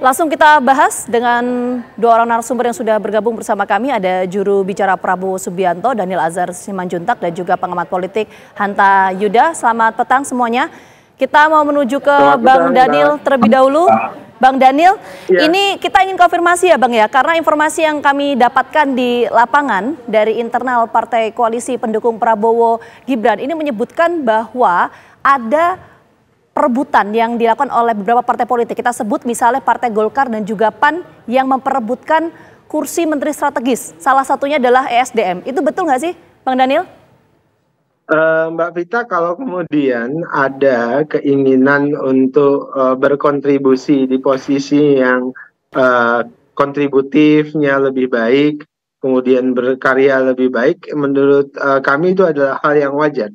Langsung kita bahas dengan dua orang narasumber yang sudah bergabung bersama kami. Ada juru bicara Prabowo Subianto, Daniel Anzar Simanjuntak, dan juga pengamat politik Hanta Yuda. Selamat petang semuanya. Kita mau menuju ke Bang Daniel terlebih dahulu. Bang Daniel, ini kita ingin konfirmasi ya Bang ya, karena informasi yang kami dapatkan di lapangan dari internal Partai Koalisi Pendukung Prabowo Gibran ini menyebutkan bahwa ada perebutan yang dilakukan oleh beberapa partai politik. Kita sebut misalnya Partai Golkar dan juga PAN yang memperebutkan kursi menteri strategis. Salah satunya adalah ESDM. Itu betul nggak sih Bang Daniel? Mbak Vita, kalau kemudian ada keinginan untuk berkontribusi di posisi yang kontributifnya lebih baik, kemudian berkarya lebih baik, menurut kami itu adalah hal yang wajar.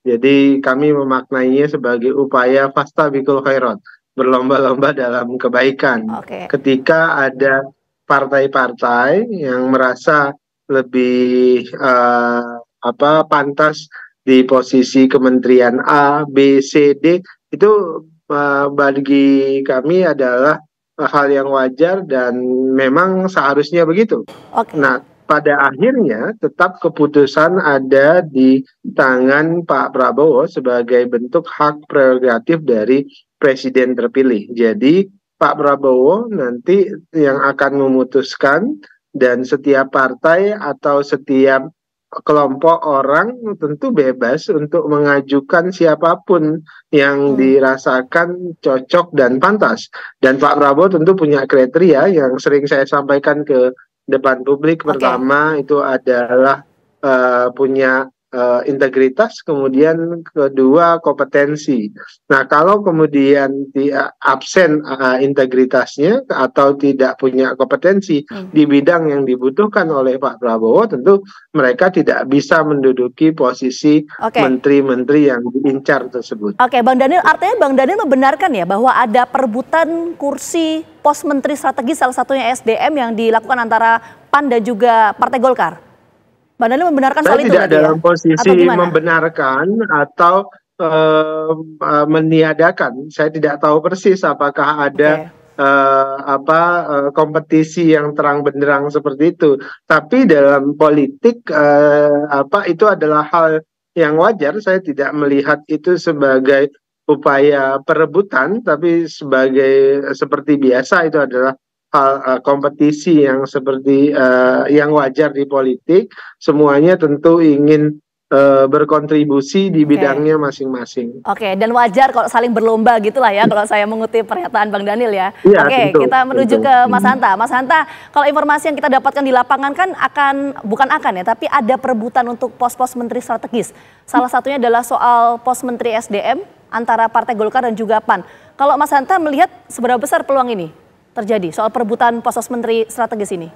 Jadi kami memaknainya sebagai upaya fastabiqul khairat, berlomba-lomba dalam kebaikan. Ketika ada partai-partai yang merasa lebih pantas di posisi kementerian A, B, C, D, itu bagi kami adalah hal yang wajar dan memang seharusnya begitu. Nah, pada akhirnya tetap keputusan ada di tangan Pak Prabowo sebagai bentuk hak prerogatif dari presiden terpilih. Jadi Pak Prabowo nanti yang akan memutuskan, dan setiap partai atau setiap kelompok orang tentu bebas untuk mengajukan siapapun yang dirasakan cocok dan pantas. Dan Pak Prabowo tentu punya kriteria yang sering saya sampaikan ke depan publik. Pertama itu adalah punya integritas, kemudian kedua kompetensi. Nah, kalau kemudian absen integritasnya atau tidak punya kompetensi di bidang yang dibutuhkan oleh Pak Prabowo, tentu mereka tidak bisa menduduki posisi menteri-menteri yang diincar tersebut. Bang Daniel, artinya Bang Daniel membenarkan ya bahwa ada perebutan kursi pos menteri strategis, salah satunya SDM, yang dilakukan antara PAN dan juga Partai Golkar. Bang Daniel membenarkan soal itu? Saya tidak dalam posisi membenarkan atau meniadakan. Saya tidak tahu persis apakah ada kompetisi yang terang benderang seperti itu. Tapi dalam politik itu adalah hal yang wajar. Saya tidak melihat itu sebagai upaya perebutan, tapi seperti biasa itu adalah hal kompetisi yang seperti yang wajar di politik. Semuanya tentu ingin berkontribusi di bidangnya masing-masing. Dan wajar kalau saling berlomba gitulah ya, kalau saya mengutip pernyataan Bang Daniel ya. Kita menuju ke Mas Hanta. Mas Hanta, kalau informasi yang kita dapatkan di lapangan kan tapi ada perebutan untuk pos-pos menteri strategis. Salah satunya adalah soal pos menteri SDM antara Partai Golkar dan juga PAN. Kalau Mas Hanta melihat seberapa besar peluang ini terjadi soal perebutan pos menteri strategis ini?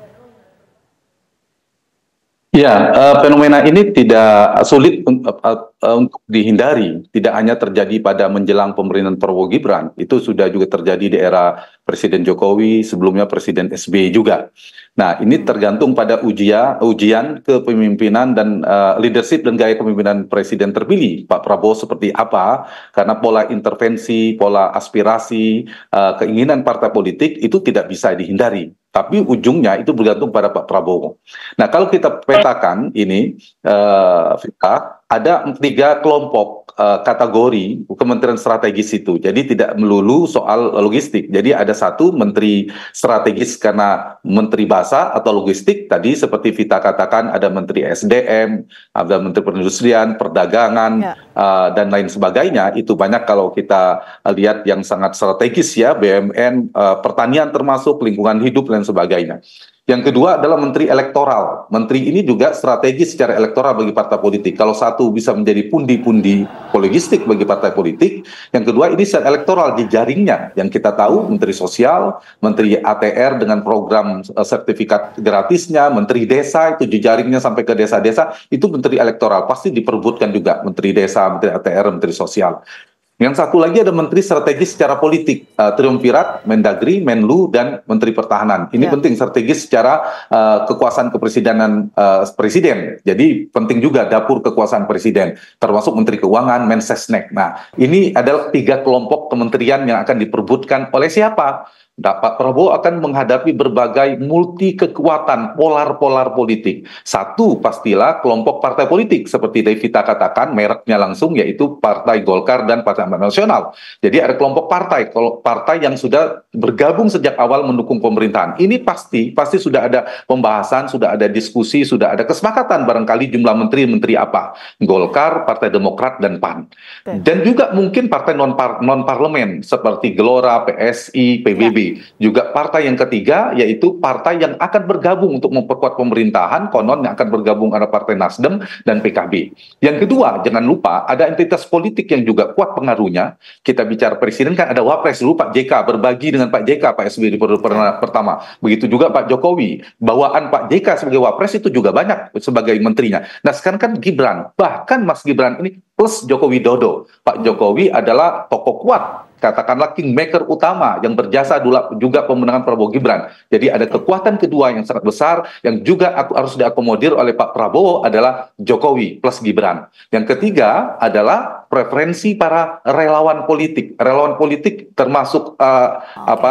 Ya, fenomena ini tidak sulit untuk dihindari. Tidak hanya terjadi pada menjelang pemerintahan Prabowo Gibran, itu sudah juga terjadi di era Presiden Jokowi, sebelumnya Presiden SBY juga. Nah, ini tergantung pada ujian kepemimpinan dan leadership dan gaya kepemimpinan Presiden terpilih, Pak Prabowo, seperti apa, karena pola intervensi, pola aspirasi, keinginan partai politik itu tidak bisa dihindari. Tapi ujungnya itu bergantung pada Pak Prabowo. Nah, kalau kita petakan ini, Vita, ada 3 kelompok kategori kementerian strategis itu. Jadi tidak melulu soal logistik. Jadi ada satu menteri strategis karena menteri bahasa atau logistik. Tadi seperti Vita katakan ada menteri SDM, ada menteri perindustrian, perdagangan, dan lain sebagainya. Itu banyak kalau kita lihat yang sangat strategis ya, BUMN, pertanian termasuk, lingkungan hidup, dan sebagainya. Yang kedua adalah menteri elektoral. Menteri ini juga strategis secara elektoral bagi partai politik. Kalau satu bisa menjadi pundi-pundi logistik bagi partai politik, yang kedua ini secara elektoral di jaringnya. Yang kita tahu menteri sosial, menteri ATR dengan program sertifikat gratisnya, menteri desa itu jejaringnya sampai ke desa-desa, itu menteri elektoral. Pasti diperebutkan juga menteri desa, menteri ATR, menteri sosial. Yang satu lagi ada menteri strategis secara politik, triumvirat, Mendagri, Menlu, dan Menteri Pertahanan. Ini penting, strategis secara kekuasaan kepresidenan presiden. Jadi penting juga dapur kekuasaan presiden, termasuk Menteri Keuangan, Mensesnek. Nah, ini adalah 3 kelompok kementerian yang akan diperebutkan oleh siapa? Pak Prabowo akan menghadapi berbagai multi kekuatan polar-polar politik. Satu, pastilah kelompok partai politik seperti Devita katakan, mereknya langsung yaitu Partai Golkar dan Partai Amanat Nasional. Jadi ada kelompok partai yang sudah bergabung sejak awal mendukung pemerintahan. Ini pasti sudah ada pembahasan, sudah ada diskusi, sudah ada kesepakatan barangkali jumlah menteri apa. Golkar, Partai Demokrat dan PAN. Dan juga mungkin partai non parlemen seperti Gelora, PSI, PBB. Juga partai yang ketiga yaitu partai yang akan bergabung untuk memperkuat pemerintahan, konon yang akan bergabung ada Partai Nasdem dan PKB. Yang kedua, jangan lupa ada entitas politik yang juga kuat pengaruhnya. Kita bicara presiden kan ada wapres dulu Pak JK berbagi dengan Pak JK, Pak SBY di periode pertama. Begitu juga Pak Jokowi. Bawaan Pak JK sebagai wapres itu juga banyak sebagai menterinya. Nah sekarang kan Gibran, bahkan Mas Gibran ini plus Joko Widodo. Pak Jokowi adalah tokoh kuat, katakanlah kingmaker utama yang berjasa juga pemenangan Prabowo Gibran. Jadi ada kekuatan kedua yang sangat besar yang juga harus diakomodir oleh Pak Prabowo adalah Jokowi plus Gibran. Yang ketiga adalah preferensi para relawan politik. Relawan politik termasuk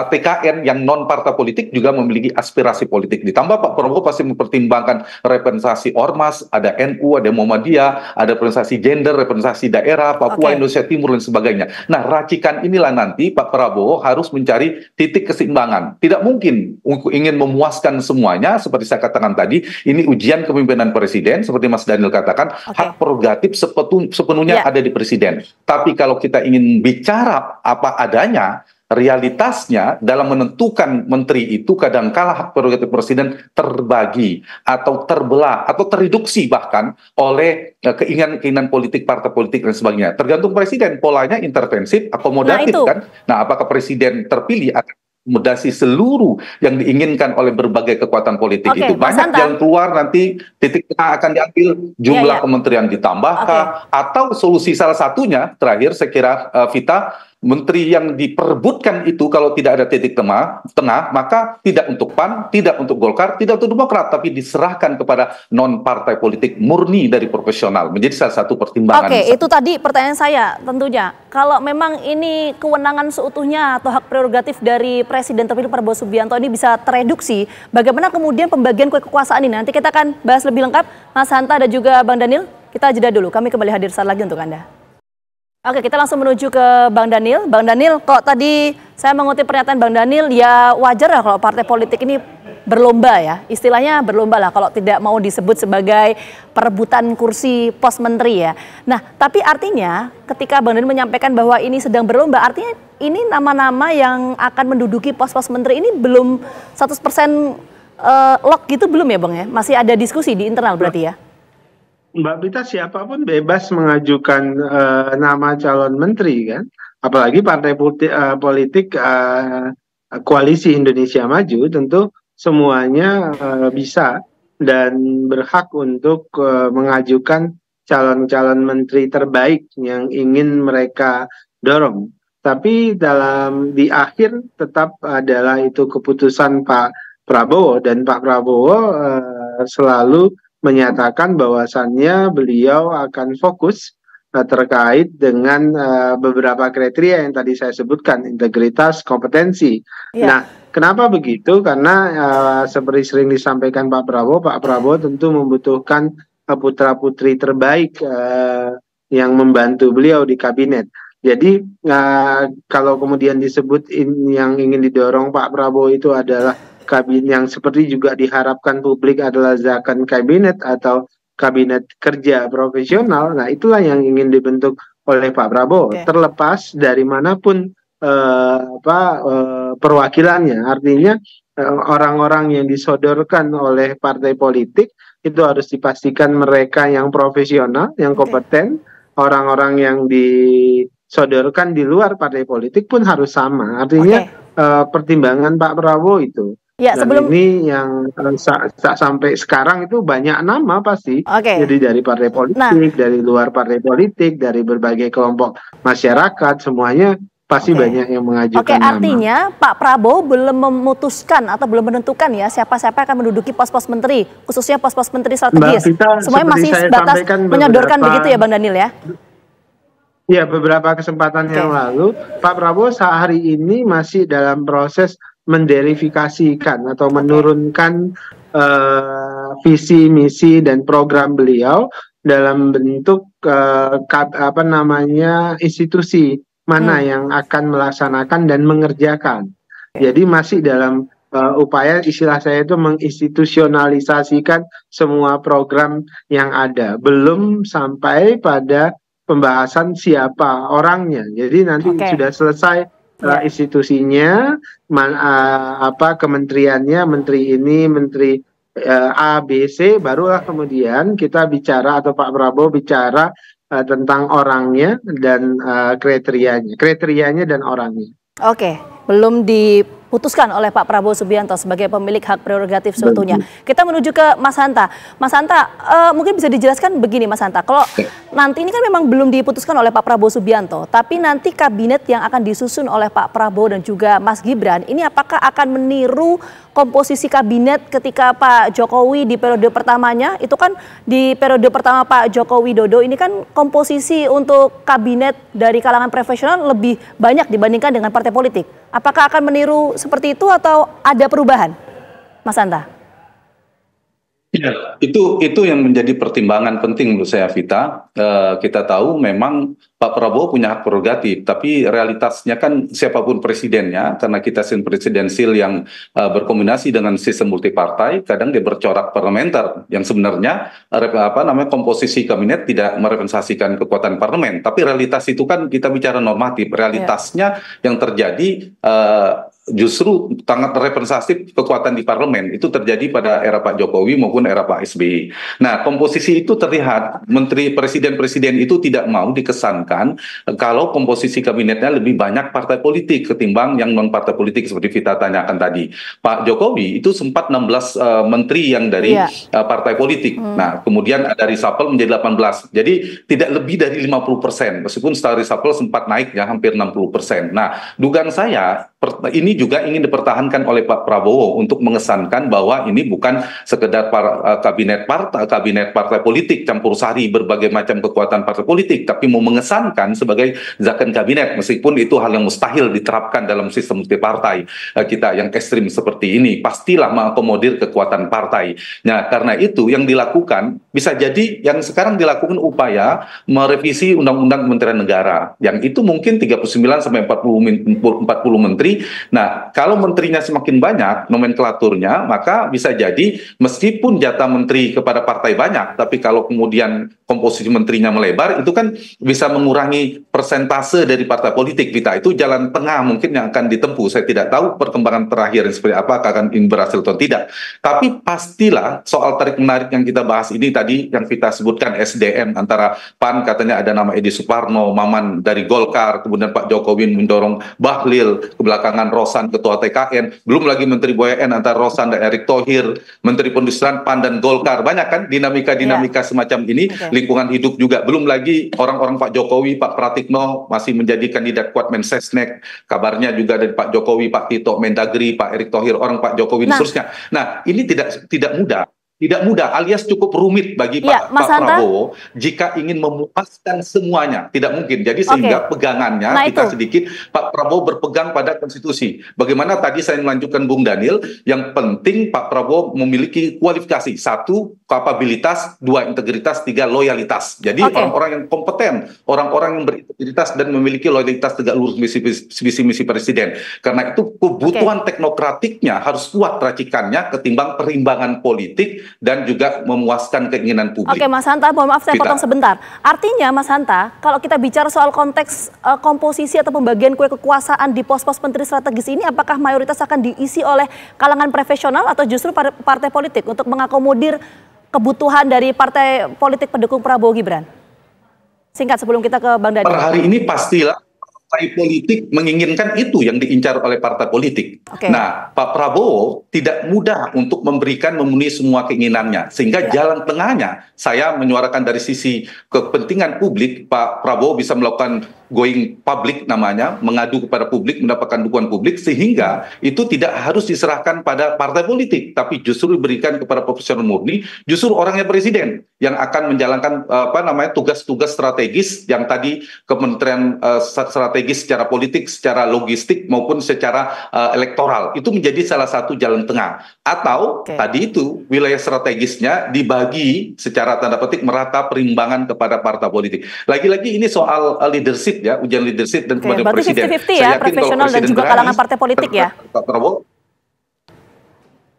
TKN yang non partai politik juga memiliki aspirasi politik. Ditambah Pak Prabowo pasti mempertimbangkan representasi ormas, ada NU, ada Muhammadiyah, ada representasi gender, representasi daerah, Papua, Indonesia Timur dan sebagainya. Nah, racikan inilah nanti Pak Prabowo harus mencari titik keseimbangan. Tidak mungkin ingin memuaskan semuanya seperti saya katakan tadi. Ini ujian kepemimpinan presiden seperti Mas Daniel katakan, hak prerogatif sepenuhnya ada di presiden. Tapi kalau kita ingin bicara apa adanya, realitasnya dalam menentukan menteri itu kadangkala hak prerogatif presiden terbagi atau terbelah atau tereduksi bahkan oleh keinginan-keinginan politik partai politik dan sebagainya. Tergantung presiden, polanya intervensif, akomodatif kan. Nah, apakah presiden terpilih akan akomodasi seluruh yang diinginkan oleh berbagai kekuatan politik itu. Banyak yang keluar nanti titik tengah akan diambil, jumlah kementerian ditambahkah, atau solusi salah satunya terakhir saya kira Vita, menteri yang diperebutkan itu kalau tidak ada titik tengah, maka tidak untuk PAN, tidak untuk Golkar, tidak untuk Demokrat, tapi diserahkan kepada non-partai politik murni dari profesional. Menjadi salah satu pertimbangan. Itu tadi pertanyaan saya tentunya. Kalau memang ini kewenangan seutuhnya atau hak prerogatif dari Presiden terpilih Prabowo Subianto ini bisa tereduksi, bagaimana kemudian pembagian kekuasaan ini? Nanti kita akan bahas lebih lengkap, Mas Hanta dan juga Bang Daniel. Kita jeda dulu, kami kembali hadir saat lagi untuk Anda. Oke, kita langsung menuju ke Bang Daniel. Bang Daniel, kok tadi saya mengutip pernyataan Bang Daniel, ya wajar lah kalau partai politik ini berlomba ya. Istilahnya berlomba lah kalau tidak mau disebut sebagai perebutan kursi pos menteri ya. Nah, tapi artinya ketika Bang Daniel menyampaikan bahwa ini sedang berlomba, artinya ini nama-nama yang akan menduduki pos-pos menteri ini belum 100% lock gitu belum ya Bang ya? Masih ada diskusi di internal berarti ya? Mbak Bita, siapapun bebas mengajukan nama calon menteri kan, apalagi partai politik koalisi Indonesia Maju tentu semuanya bisa dan berhak untuk mengajukan calon-calon menteri terbaik yang ingin mereka dorong. Tapi di akhir tetap adalah itu keputusan Pak Prabowo, dan Pak Prabowo selalu menyatakan bahwasannya beliau akan fokus terkait dengan beberapa kriteria yang tadi saya sebutkan, integritas, kompetensi. Nah, kenapa begitu? Karena seperti sering disampaikan Pak Prabowo tentu membutuhkan putra-putri terbaik yang membantu beliau di kabinet. Jadi kalau kemudian disebut yang ingin didorong Pak Prabowo itu adalah kabinet yang seperti juga diharapkan publik adalah zakon kabinet atau kabinet kerja profesional, nah itulah yang ingin dibentuk oleh Pak Prabowo, terlepas dari manapun perwakilannya. Artinya orang-orang yang disodorkan oleh partai politik itu harus dipastikan mereka yang profesional, yang kompeten. Orang-orang yang disodorkan di luar partai politik pun harus sama. Artinya pertimbangan Pak Prabowo itu. Ya, dan ini yang sampai sekarang itu banyak nama pasti. Jadi dari partai politik, dari luar partai politik, dari berbagai kelompok masyarakat, semuanya pasti banyak yang mengajukan nama. Artinya Pak Prabowo belum memutuskan atau belum menentukan ya siapa-siapa akan menduduki pos-pos menteri, khususnya pos-pos menteri strategis. Semuanya masih sebatas menyodorkan begitu ya Bang Daniel ya? Ya, beberapa kesempatan yang lalu Pak Prabowo sehari ini masih dalam proses menderifikasikan atau menurunkan visi, misi, dan program beliau dalam bentuk institusi mana yang akan melaksanakan dan mengerjakan. Jadi masih dalam upaya, istilah saya itu menginstitusionalisasikan semua program yang ada, belum sampai pada pembahasan siapa orangnya. Jadi nanti sudah selesai institusinya, kementeriannya, menteri ini, menteri A, B, C, barulah kemudian kita bicara atau Pak Prabowo bicara tentang orangnya dan kriterianya dan orangnya. Oke, belum diputuskan oleh Pak Prabowo Subianto sebagai pemilik hak prerogatif seutuhnya. Kita menuju ke Mas Hanta. Mas Hanta, mungkin bisa dijelaskan begini Mas Hanta, kalau nanti ini kan memang belum diputuskan oleh Pak Prabowo Subianto, tapi nanti kabinet yang akan disusun oleh Pak Prabowo dan juga Mas Gibran, ini apakah akan meniru komposisi kabinet ketika Pak Jokowi di periode pertamanya? Itu kan di periode pertama Pak Joko Widodo ini kan komposisi untuk kabinet dari kalangan profesional lebih banyak dibandingkan dengan partai politik. Apakah akan meniru seperti itu atau ada perubahan, Mas Hanta? Ya, itu yang menjadi pertimbangan penting menurut saya, Vita. Kita tahu memang Pak Prabowo punya hak prerogatif, tapi realitasnya kan siapapun presidennya, karena kita sistem presidensil yang berkombinasi dengan sistem multipartai, kadang dia bercorak parlementer, yang sebenarnya komposisi kabinet tidak merepresentasikan kekuatan parlemen. Tapi realitas itu kan kita bicara normatif, realitasnya yang terjadi justru sangat representatif kekuatan di parlemen itu terjadi pada era Pak Jokowi maupun era Pak SBY. Nah, komposisi itu terlihat menteri presiden itu tidak mau dikesankan kalau komposisi kabinetnya lebih banyak partai politik ketimbang yang non partai politik seperti Vita tanyakan tadi. Pak Jokowi itu sempat 16 menteri yang dari partai politik. Nah, kemudian ada reshuffle menjadi 18. Jadi tidak lebih dari 50%, meskipun setelah reshuffle sempat naik ya hampir 60%. Nah, dugaan saya ini juga ingin dipertahankan oleh Pak Prabowo untuk mengesankan bahwa ini bukan sekedar kabinet partai politik campur sari berbagai macam kekuatan partai politik, tapi mau mengesankan sebagai zakon kabinet, meskipun itu hal yang mustahil diterapkan dalam sistem multipartai kita yang ekstrim seperti ini. Pastilah mengakomodir kekuatan partai. Nah, karena itu yang dilakukan bisa jadi yang sekarang dilakukan upaya merevisi Undang-Undang Kementerian Negara, yang itu mungkin 39 sampai 40 menteri. Nah, kalau menterinya semakin banyak nomenklaturnya, maka bisa jadi meskipun jatah menteri kepada partai banyak, tapi kalau kemudian komposisi menterinya melebar, itu kan bisa mengurangi persentase dari partai politik. Kita itu jalan tengah mungkin yang akan ditempuh. Saya tidak tahu perkembangan terakhir seperti apa, akan berhasil atau tidak. Tapi pastilah soal tarik-menarik yang kita bahas ini tadi, yang kita sebutkan SDM, antara PAN katanya ada nama Edi Suparno, Maman dari Golkar, kemudian Pak Jokowi mendorong Bahlil, kebelakangan Rosan ketua TKN, belum lagi Menteri BUMN antara Rosan dan Erick Thohir, Menteri Perindustrian PAN dan Golkar. Banyak kan dinamika semacam ini, lingkungan hidup juga. Belum lagi orang-orang Pak Jokowi, Pak Pratikno masih menjadi kandidat kuat Mensesnek, kabarnya juga dari Pak Jokowi, Pak Tito Mendagri, Pak Erick Thohir, orang Pak Jokowi dan seterusnya. Nah, ini tidak mudah. Tidak mudah, alias cukup rumit bagi Pak Prabowo jika ingin memuaskan semuanya. Tidak mungkin. Jadi sehingga pegangannya kita sedikit, Pak Prabowo berpegang pada konstitusi. Bagaimana tadi saya melanjutkan Bung Daniel, yang penting Pak Prabowo memiliki kualifikasi. 1, kapabilitas, 2, integritas, 3, loyalitas. Jadi orang-orang yang kompeten, orang-orang yang berintegritas dan memiliki loyalitas tegak lurus visi-misi presiden. Karena itu kebutuhan teknokratiknya harus kuat racikannya ketimbang perimbangan politik dan juga memuaskan keinginan publik. Oke, Mas Hanta, mohon maaf saya potong sebentar. Artinya Mas Hanta, kalau kita bicara soal konteks komposisi atau pembagian kue kekuasaan di pos-pos menteri strategis ini, apakah mayoritas akan diisi oleh kalangan profesional atau justru partai politik untuk mengakomodir kebutuhan dari partai politik pendukung Prabowo Gibran? Singkat sebelum kita ke Bang Daniel. Per hari ini pastilah partai politik menginginkan itu yang diincar oleh partai politik. Nah, Pak Prabowo tidak mudah untuk memenuhi semua keinginannya. Sehingga jalan tengahnya, saya menyuarakan dari sisi kepentingan publik, Pak Prabowo bisa melakukan going public namanya, mengadu kepada publik, mendapatkan dukungan publik, sehingga itu tidak harus diserahkan pada partai politik, tapi justru diberikan kepada profesional murni, justru orangnya presiden yang akan menjalankan tugas-tugas strategis yang tadi Kementerian strategis secara politik, secara logistik maupun secara elektoral. Itu menjadi salah satu jalan tengah. Atau tadi itu wilayah strategisnya dibagi secara tanda petik merata perimbangan kepada partai politik. Lagi-lagi ini soal leadership ya, ujian leadership dan kepada presiden. Berarti 50-50 ya, profesional dan juga kalangan partai politik ya? Pak Prabowo?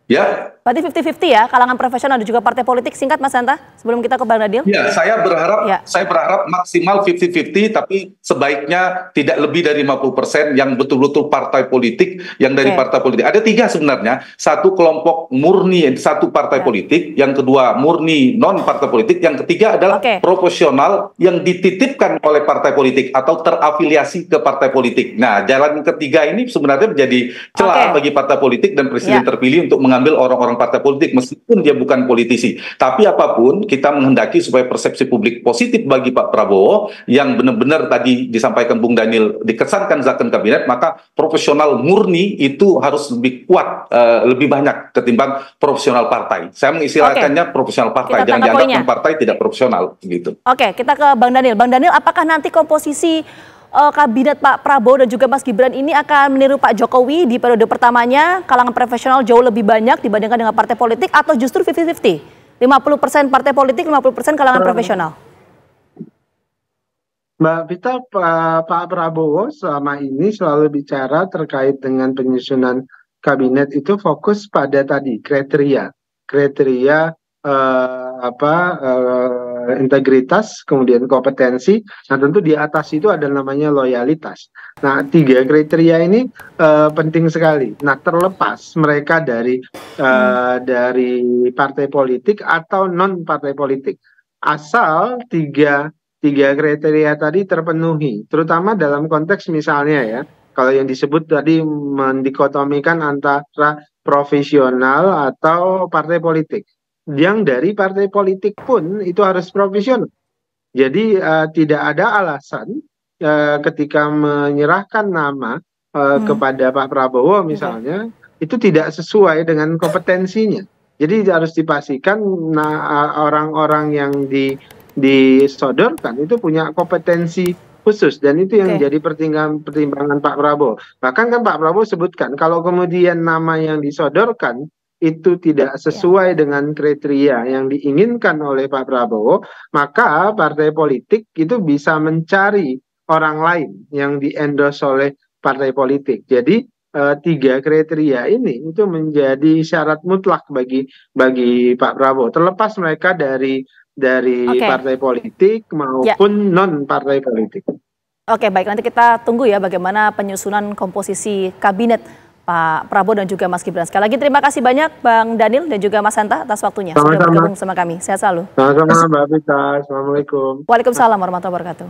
Ya. Berarti 50-50 ya, kalangan profesional dan juga partai politik. Singkat Mas Hanta, sebelum kita ke Bang Daniel. Ya, saya berharap maksimal 50-50, tapi sebaiknya tidak lebih dari 50% yang betul-betul partai politik, yang dari partai politik. Ada 3 sebenarnya, satu kelompok murni, satu partai politik, yang kedua murni non-partai politik, yang ketiga adalah profesional yang dititipkan oleh partai politik atau terafiliasi ke partai politik. Nah, jalan ketiga ini sebenarnya menjadi celah bagi partai politik dan presiden terpilih untuk mengambil orang-orang partai politik meskipun dia bukan politisi. Tapi apapun kita menghendaki supaya persepsi publik positif bagi Pak Prabowo yang benar-benar tadi disampaikan Bung Daniel dikesankan zakon kabinet, maka profesional murni itu harus lebih kuat, lebih banyak ketimbang profesional partai. Saya mengistilahkannya profesional partai, jangan dianggap partai tidak profesional gitu. Oke, kita ke Bang Daniel. Bang Daniel, apakah nanti komposisi kabinet Pak Prabowo dan juga Mas Gibran ini akan meniru Pak Jokowi di periode pertamanya, kalangan profesional jauh lebih banyak dibandingkan dengan partai politik, atau justru 50-50? 50% partai politik, 50% kalangan profesional? Mbak Vita, Pak Prabowo selama ini selalu bicara terkait dengan penyusunan kabinet itu fokus pada tadi kriteria integritas, kemudian kompetensi. Nah, tentu di atas itu ada namanya loyalitas. Nah, 3 kriteria ini penting sekali. Nah, terlepas mereka dari partai politik atau non partai politik, asal tiga kriteria tadi terpenuhi, terutama dalam konteks misalnya ya, kalau yang disebut tadi mendikotomikan antara profesional atau partai politik. Yang dari partai politik pun itu harus profesional. Jadi tidak ada alasan ketika menyerahkan nama kepada Pak Prabowo misalnya, itu tidak sesuai dengan kompetensinya. Jadi harus dipastikan orang-orang yang disodorkan itu punya kompetensi khusus, dan itu yang jadi pertimbangan Pak Prabowo. Bahkan kan Pak Prabowo sebutkan kalau kemudian nama yang disodorkan itu tidak sesuai dengan kriteria yang diinginkan oleh Pak Prabowo, maka partai politik itu bisa mencari orang lain yang di-endorse oleh partai politik. Jadi 3 kriteria ini itu menjadi syarat mutlak bagi Pak Prabowo, terlepas mereka dari partai politik maupun non partai politik. Oke, baik, nanti kita tunggu ya bagaimana penyusunan komposisi kabinet Pak Prabowo dan juga Mas Gibran. Sekali lagi terima kasih banyak Bang Daniel dan juga Mas Hanta atas waktunya sudah bergabung bersama kami. Sehat selalu. Sama-sama Mbak Vita. Assalamualaikum. Waalaikumsalam warahmatullahi wabarakatuh.